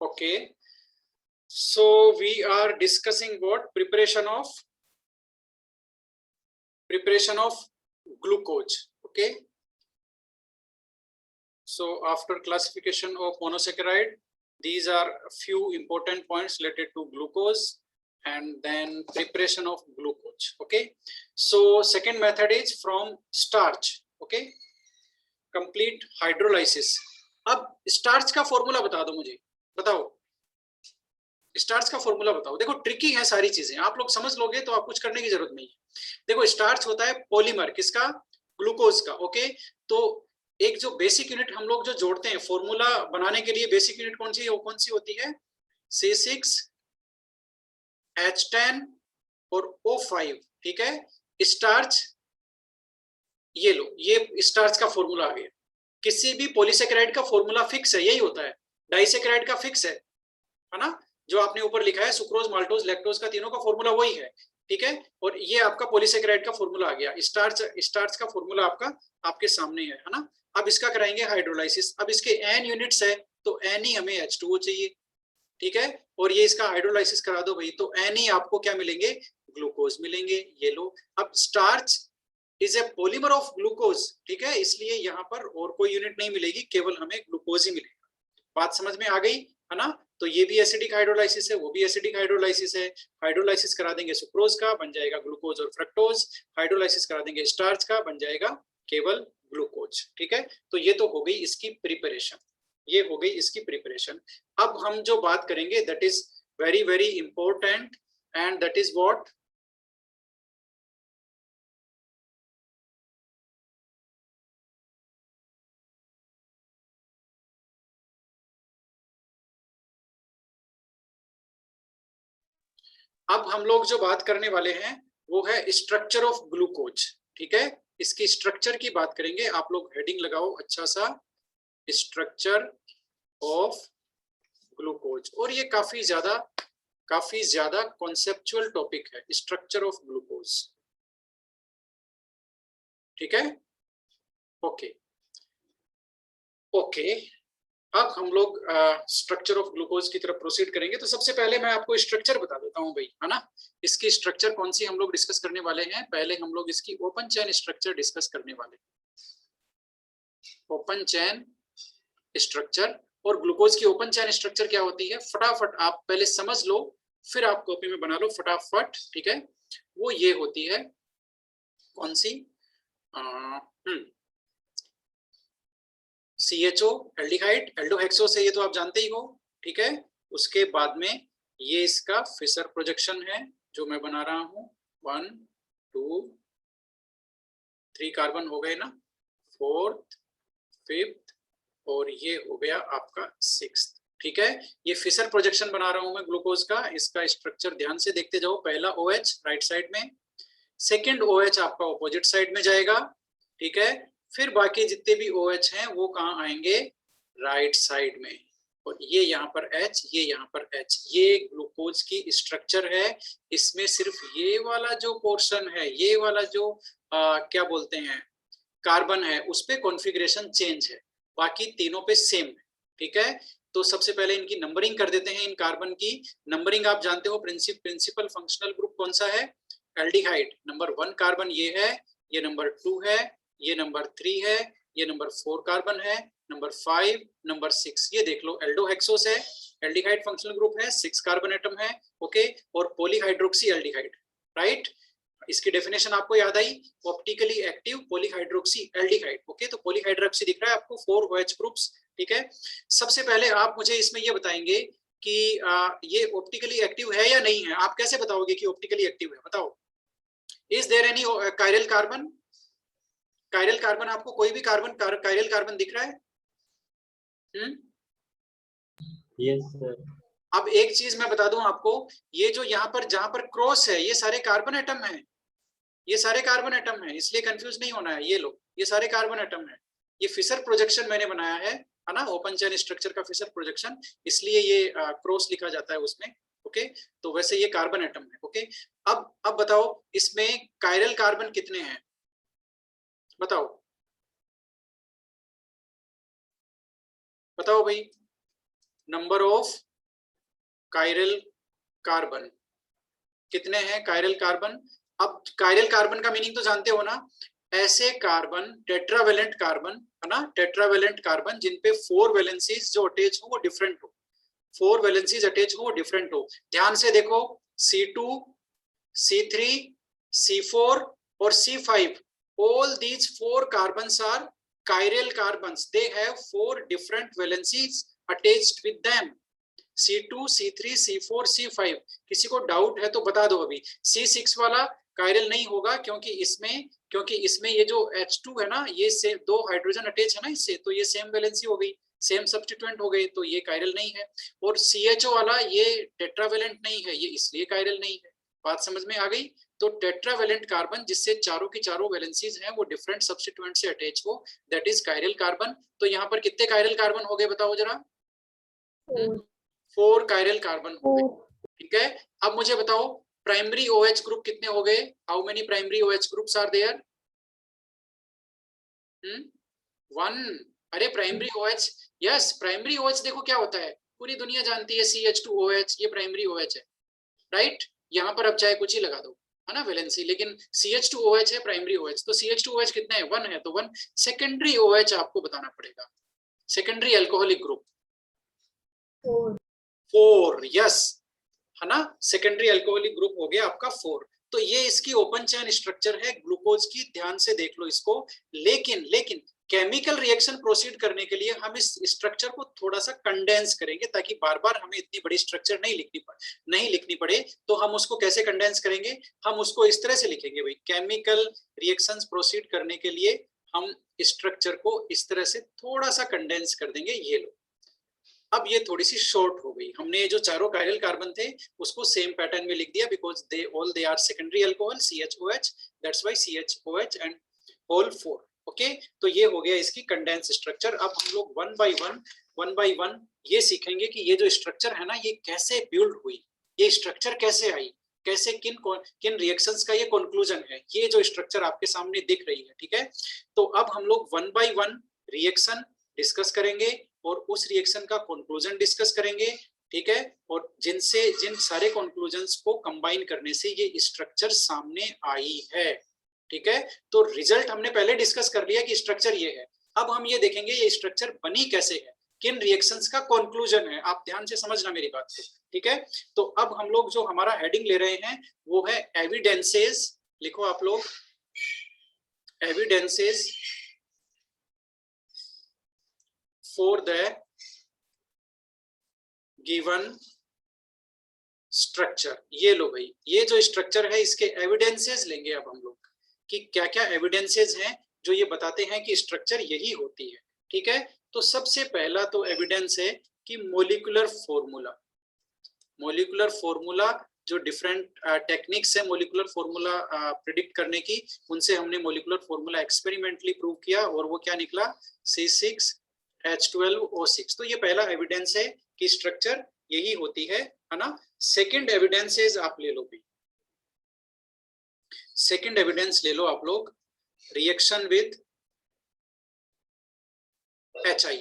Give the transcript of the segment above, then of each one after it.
Okay, so we are discussing what? Preparation of glucose. Okay, so after classification of monosaccharide, these are a few important points related to glucose and then preparation of glucose. Okay, so second method is from starch. Okay, complete hydrolysis. अब starch का formula बता दो मुझे, बताओ starch का formula बताओ। देखो tricky है सारी चीजें, आप लोग समझ लोगे तो आप कुछ करने की जरूरत नहीं है। देखो स्टार्च होता है पॉलीमर, किसका? ग्लूकोज का। ओके, तो एक जो बेसिक यूनिट हम लोग जो जोड़ते हैं फॉर्मूला बनाने के लिए, बेसिक यूनिट कौन सी होती है? C6H10 और O5। ठीक है, स्टार्च, ये लो, ये स्टार्च का फॉर्मूला आ गया। किसी भी पॉलीसेकेराइड का फॉर्मूला फिक्स है, यही होता है। डाइसेकेराइड का फिक्स है ना, जो आपने ऊपर लिखा है सुक्रोज, माल्टोज, लैक्टोज का, तीनों का फॉर्मूला वही है। ठीक है, और ये आपका पॉलीसेकेराइड का फॉर्मूला आ गया। स्टार्च का फॉर्मूला आपके सामने है ना। अब इसका कराएंगे हाइड्रोलाइसिस। अब इसके n यूनिट्स है तो n ही हमें H2O चाहिए। ठीक है, और ये इसका हाइड्रोलाइसिस करा दो भाई, तो n ही आपको क्या मिलेंगे? ग्लूकोज मिलेंगे। ये लो, अब starch is a polymer of glucose. ठीक है, इसलिए यहाँ पर और कोई यूनिट नहीं मिलेगी, केवल हमें ग्लूकोज ही मिलेगा। बात समझ में आ गई है ना? तो ये भी एसिडिक हाइड्रोलाइसिस है, वो भी एसिडिक हाइड्रोलाइसिस है। हाइड्रोलाइसिस करा देंगे सुक्रोज का, बन जाएगा ग्लूकोज और फ्रक्टोज। हाइड्रोलाइसिस करा देंगे स्टार्च का, बन जाएगा केवल ग्लूकोज। ठीक है, तो ये तो हो गई इसकी प्रिपरेशन, ये हो गई इसकी प्रिपरेशन। अब हम जो बात करेंगे that is very very important, and that is what? अब हम लोग जो बात करने वाले हैं वो है स्ट्रक्चर ऑफ ग्लूकोज। ठीक है, इसकी स्ट्रक्चर की बात करेंगे। आप लोग हेडिंग लगाओ अच्छा सा, स्ट्रक्चर ऑफ ग्लूकोज। और ये काफी ज्यादा कॉन्सेप्चुअल टॉपिक है, स्ट्रक्चर ऑफ ग्लूकोज। ठीक है, ओके ओके। अब हम लोग स्ट्रक्चर ऑफ ग्लूकोज की तरफ प्रोसीड करेंगे। तो सबसे पहले मैं आपको स्ट्रक्चर बता देता हूं भाई, है ना। इसकी स्ट्रक्चर कौन सी हम लोग डिस्कस करने वाले हैं? पहले हम लोग इसकी ओपन चेन स्ट्रक्चर डिस्कस करने वाले हैं। ओपन चेन स्ट्रक्चर, और ग्लूकोज की ओपन चेन स्ट्रक्चर क्या होती है फटाफट आप पहले समझ लो, फिर आप कॉपी में बना लो फटाफट। ठीक है, वो ये होती है कौन सी? CHO एल्डिहाइड, एल्डोहेक्सो से, ये तो आप जानते ही हो। ठीक है, उसके बाद में ये इसका फिशर प्रोजेक्शन है जो मैं बना रहा हूं। 1 2 3 कार्बन हो गए ना, 4th 5th और ये हो गया आपका 6th। ठीक है, ये फिशर प्रोजेक्शन बना रहा हूं मैं ग्लूकोज का। इसका स्ट्रक्चर ध्यान से देखते जाओ। पहला OH राइट साइड में, सेकेंड OH आपका ऑपोजिट साइड में जाएगा। ठीक है, फिर बाकी जितने भी OH हैं वो कहाँ आएंगे? राइट साइड में। और ये यहाँ पर H, ये यहाँ पर H। ये ग्लूकोज की स्ट्रक्चर है। इसमें सिर्फ ये वाला जो पोर्शन है, ये वाला जो क्या बोलते हैं कार्बन है, उस पे कॉन्फ़िगरेशन चेंज है, बाकी तीनों पे सेम है। ठीक है, तो सबसे पहले इनकी नंबरिंग कर देते हैं। इन कार्बन की नंबरिंग आप जानते हो, प्रिंसिपल फंक्शनल ग्रुप कौन सा है? एल्डिहाइड। नंबर 1 कार्बन ये है, ये नंबर 2 है, ये नंबर 3 है, ये नंबर 4 कार्बन है, नंबर 5, नंबर 6। ये देख लो एल्डोहेक्सोस है, एल्डिहाइड फंक्शनल ग्रुप है, 6 कार्बन एटम है। ओके, और पॉलीहाइड्रोक्सी एल्डिहाइड, राइट। इसकी डेफिनेशन आपको याद आई, optically active polyhydroxy aldehyde. Okay, तो पॉलीहाइड्रोक्सी दिख रहा है आपको, 4 OH ग्रुप्स। ठीक है, सबसे पहले आप मुझे इसमें ये बताएंगे कि ये ऑप्टिकली एक्टिव है या नहीं है। आप कैसे बताओगे कि ऑप्टिकली एक्टिव है? बताओ, is there any chiral carbon? Chiral carbon, आपको कोई भी कायरल कार्बन दिख रहा है? Yes sir. अब एक चीज मैं बता दूं आपको, ये जो यहाँ पर जहां पर क्रॉस है, ये सारे कार्बन एटम हैं, ये सारे कार्बन एटम हैं, इसलिए कंफ्यूज नहीं होना है। ये लो, ये सारे कार्बन एटम हैं। ये फिशर प्रोजेक्शन मैंने बनाया है ना, ओपन चेन स्ट्रक्चर का फिशर प्रोजेक्शन, इसलिए ये क्रॉस लिखा जाता है उसमें। ओके, तो वैसे ये कार्बन एटम है। ओके, अब बताओ इसमें कायरल कार्बन कितने हैं? बताओ बताओ भाई, नंबर ऑफ कायरल कार्बन, कितने हैं कायरल कार्बन? अब कायरल कार्बन का मीनिंग तो जानते हो ना, ऐसे कार्बन टेट्रावेलेंट कार्बन है ना, टेट्रावेलेंट कार्बन जिन पे 4 वैलेंसीज जो अटैच हो वो डिफरेंट हो, 4 वैलेंसीज अटैच हो वो डिफरेंट हो। ध्यान से देखो, C2, C3, C4 और C5, all these 4 carbons are chiral carbons, they have 4 different valencies attached with them, C2, C3, C4, C5। किसी को डाउट है तो बता दो अभी। C6 वाला कायरल नहीं होगा क्योंकि इसमें ये जो H2 है ना, ये से 2 हाइड्रोजन अटैच है ना इससे, तो ये सेम वैलेंसी हो गई, सेम सब्स्टिट्यूएंट हो गई, तो ये कायरल नहीं है। और CHO वाला ये टेट्रावेलेंट नहीं है, ये इसलिए कायरल नहीं है। बात समझ में आ गई? तो टेट्रावेलेंट कार्बन जिससे चारों की चारों वैलेंसीज हैं वो डिफरेंट सब्स्टिट्यूएंट से अटैच हो, दैट इज कायरल कार्बन। तो यहाँ पर कितने कायरल कार्बन हो गए बताओ जरा? 4 कायरल कार्बन हो गए, ठीक है। अब मुझे बताओ प्राइमरी OH ग्रुप कितने हो गए? How many primary OH groups are there? 1। अरे primary OH, yes primary OH देखो क्या होता है, पूरी दुनिया जानती है, CH2OH ये प्राइमरी OH है, राइट। यहाँ पर अब चाहे कुछ ही लगा दो, है ना वैलेंसी, लेकिन CH2OH है प्राइमरी OH। तो CH2OH कितने हैं? 1 है, तो 1। सेकेंडरी OH आपको बताना पड़ेगा, सेकेंडरी अल्कोहलिक ग्रुप 4, यस, है ना, सेकेंडरी अल्कोहलिक ग्रुप हो गया आपका 4। तो ये इसकी ओपन चेन स्ट्रक्चर है ग्लूकोज की, ध्यान से देख लो इसको। लेकिन केमिकल रिएक्शन प्रोसीड करने के लिए हम इस स्ट्रक्चर को थोड़ा सा कंडेंस करेंगे, ताकि बार बार हमें इतनी बड़ी स्ट्रक्चर नहीं लिखनी पड़े। तो हम उसको कैसे कंडेंस करेंगे? हम उसको इस तरह से लिखेंगे भाई, केमिकल रिएक्शंस प्रोसीड करने के लिए हम स्ट्रक्चर को इस तरह से थोड़ा सा कंडेंस कर देंगे, ये लो। अब ये थोड़ी सी शॉर्ट हो गई, हमने ये जो चारों कायरल कार्बन थे उसको सेम पैटर्न में लिख दिया, because they are secondary alcohol, CHOH, that's why CHOH and whole 4। Okay, तो ये हो गया इसकी कंडेंस स्ट्रक्चर। अब हम लोग वन बाय वन ये सीखेंगे कि ये जो स्ट्रक्चर है ना, ये कैसे बिल्ड हुई, ये स्ट्रक्चर कैसे आई, कैसे किन रिएक्शंस का ये कंक्लूजन है, ये जो स्ट्रक्चर आपके सामने दिख रही है, ठीक है। तो अब हम लोग 1 बाय 1 रिएक्शन डिस्कस करेंगे और उस रिएक्शन का कंक्लूजन डिस्कस करेंगे, ठीक है। और जिन सारे कंक्लूजन्स को कंबाइन करने से ये स्ट्रक्चर सामने आई है, ठीक है। तो रिजल्ट हमने पहले डिस्कस कर लिया कि स्ट्रक्चर ये है। अब हम ये देखेंगे ये स्ट्रक्चर बनी कैसे है, किन रिएक्शंस का कंक्लूजन है। आप ध्यान से समझना मेरी बात को, ठीक है। तो अब हम लोग जो हमारा हेडिंग ले रहे हैं वो है एविडेंसेस, लिखो आप लोग, evidences for the given structure। ये लो भाई, ये जो स्ट्रक्चर है इसके एविडेंसेस लेंगे अब हम लोग कि क्या क्या एविडेंसेस हैं जो ये बताते हैं कि स्ट्रक्चर यही होती है, ठीक है। तो सबसे पहला तो एविडेंस है कि मोलिकुलर फॉर्मूला जो डिफरेंट टेक्निक्स है मोलिकुलर फॉर्मूला प्रिडिक्ट करने की, उनसे हमने मोलिकुलर फॉर्मूला एक्सपेरिमेंटली प्रूव किया और वो क्या निकला? C6H12O6। तो ये पहला एविडेंस है कि स्ट्रक्चर यही होती है ना। सेकंड एविडेंस आप ले लो भी, सेकंड एविडेंस ले लो आप लोग, रिएक्शन विद HI।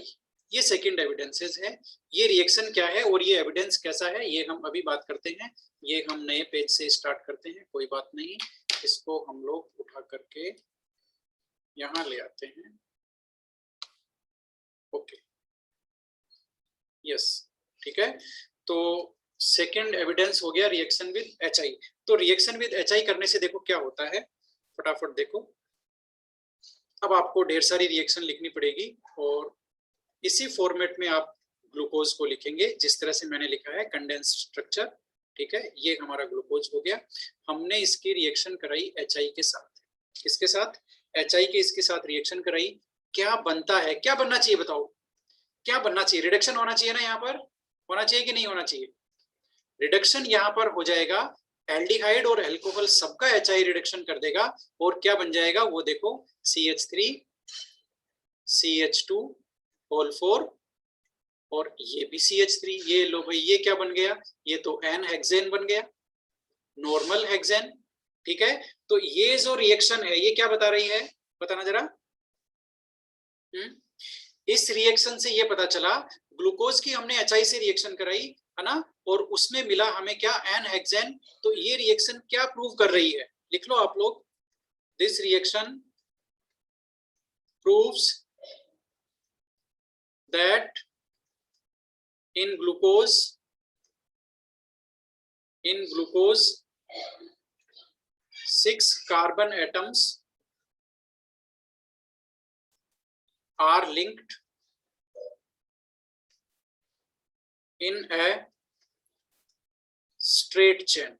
ये सेकंड एविडेंसेस है। ये रिएक्शन क्या है और ये एविडेंस कैसा है, ये हम अभी बात करते हैं। ये हम नए पेज से स्टार्ट करते हैं, कोई बात नहीं, इसको हम लोग उठा करके यहाँ ले आते हैं। ओके, यस, ठीक है। तो सेकंड एविडेंस हो गया रिएक्शन विद HI। तो रिएक्शन विद HI करने से देखो क्या होता है, फटाफट देखो। अब आपको ढेर सारी रिएक्शन लिखनी पड़ेगी और इसी फॉर्मेट में आप ग्लूकोज को लिखेंगे जिस तरह से मैंने लिखा है, कंडेंस स्ट्रक्चर, ठीक है। ये हमारा ग्लूकोज हो गया। हमने इसकी रिएक्शन कराई HI के साथ, किसके साथ? HI के इसके साथ रिएक्शन कराई। क्या बनता है, क्या बनना चाहिए बताओ, क्या बनना चाहिए? रिडक्शन होना चाहिए ना, यहाँ पर होना चाहिए कि नहीं होना चाहिए? रिडक्शन यहाँ पर हो जाएगा, एल्डिहाइड और अल्कोहल सबका HI रिडक्शन कर देगा और क्या बन जाएगा वो देखो, CH3 CH2 होल 4 और ये भी CH3। ये लो भाई, ये क्या बन गया? ये तो N हेक्सेन बन गया, नॉर्मल हेक्सेन, ठीक है। तो ये जो रिएक्शन है ये क्या बता रही है, बताना जरा। इस रिएक्शन से ये पता चला, ग्लूकोज की हमने HI से रिएक्शन कराई है ना, और उसमें मिला हमें क्या, एन हेक्सेन। तो ये रिएक्शन क्या प्रूव कर रही है, लिख लो आप लोग, this reaction proves that in glucose 6 carbon atoms are linked in a straight chain।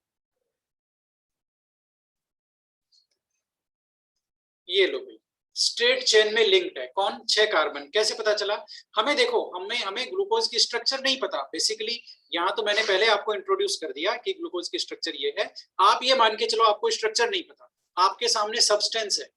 ये लो भाई, स्ट्रेट चेन में लिंक्ड है कौन, 6 कार्बन। कैसे पता चला हमें, देखो हमें ग्लूकोज की स्ट्रक्चर नहीं पता बेसिकली। यहाँ तो मैंने पहले आपको इंट्रोड्यूस कर दिया कि ग्लूकोज की स्ट्रक्चर ये है। आप ये मान के चलो आपको स्ट्रक्चर नहीं पता, आपके सामने सब्सटेंस है।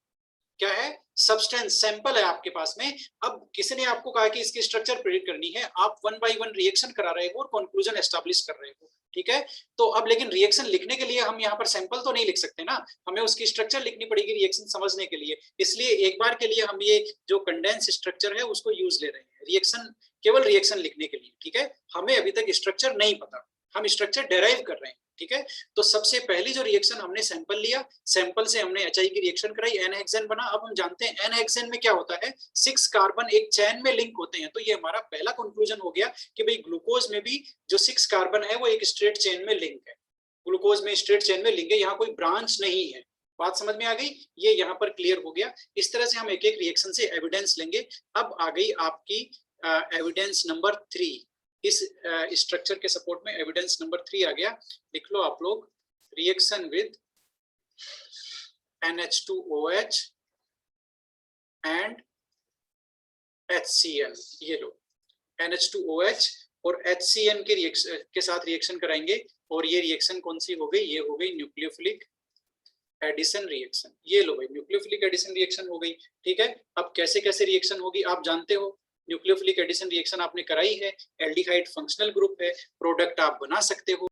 क्या है, सब्सटेंस, सैंपल है आपके पास में। अब किसी ने आपको कहा कि इसकी स्ट्रक्चर प्रेडिक्ट करनी है, आप 1 बाय 1 रिएक्शन करा रहे हो और कंक्लूजन एस्टैब्लिश कर रहे हो, ठीक है। तो अब लेकिन रिएक्शन लिखने के लिए हम यहाँ पर सैंपल तो नहीं लिख सकते ना, हमें उसकी स्ट्रक्चर लिखनी पड़ेगी रिएक्शन समझने के लिए। इसलिए एक बार के लिए हम ये जो कंडेंस स्ट्रक्चर है उसको यूज ले रहे हैं रिएक्शन, केवल रिएक्शन लिखने के लिए, ठीक है। हमें अभी तक स्ट्रक्चर नहीं पता, हम स्ट्रक्चर डेराइव कर रहे हैं, ठीक है। तो सबसे पहली जो रिएक्शन हमने सैंपल लिया, सैंपल से हमने HI की रिएक्शन कराई, एन हेक्सेन बना। अब हम जानते हैं एन हेक्सेन में क्या होता है, 6 कार्बन एक चेन में लिंक होते हैं। तो ये हमारा पहला कंक्लूजन हो गया कि भाई ग्लूकोज में भी जो 6 कार्बन है वो एक स्ट्रेट चेन में लिंक है, ग्लूकोज में स्ट्रेट चेन में लिंक है, यहाँ कोई ब्रांच नहीं है। बात समझ में आ गई, ये यहाँ पर क्लियर हो गया। इस तरह से हम एक एक रिएक्शन से एविडेंस लेंगे। अब आ गई आपकी एविडेंस नंबर 3। इस स्ट्रक्चर के सपोर्ट में एविडेंस नंबर 3 आ गया, लिख लो आप लोग, reaction with NH2OH and HCl। ये लो, NH2OH और HCl के रिएक्शन के साथ रिएक्शन कराएंगे, और ये रिएक्शन कौन सी हो गई, ये हो गई न्यूक्लियोफिलिक एडिशन रिएक्शन। ये लो भाई, न्यूक्लियोफिलिक एडिशन रिएक्शन हो गई, ठीक है। अब कैसे कैसे रिएक्शन होगी आप जानते हो, न्यूक्लियोफिलिक एडिशन रिएक्शन आपने कराई है, एल्डिहाइड फंक्शनल ग्रुप है, प्रोडक्ट आप बना सकते हो।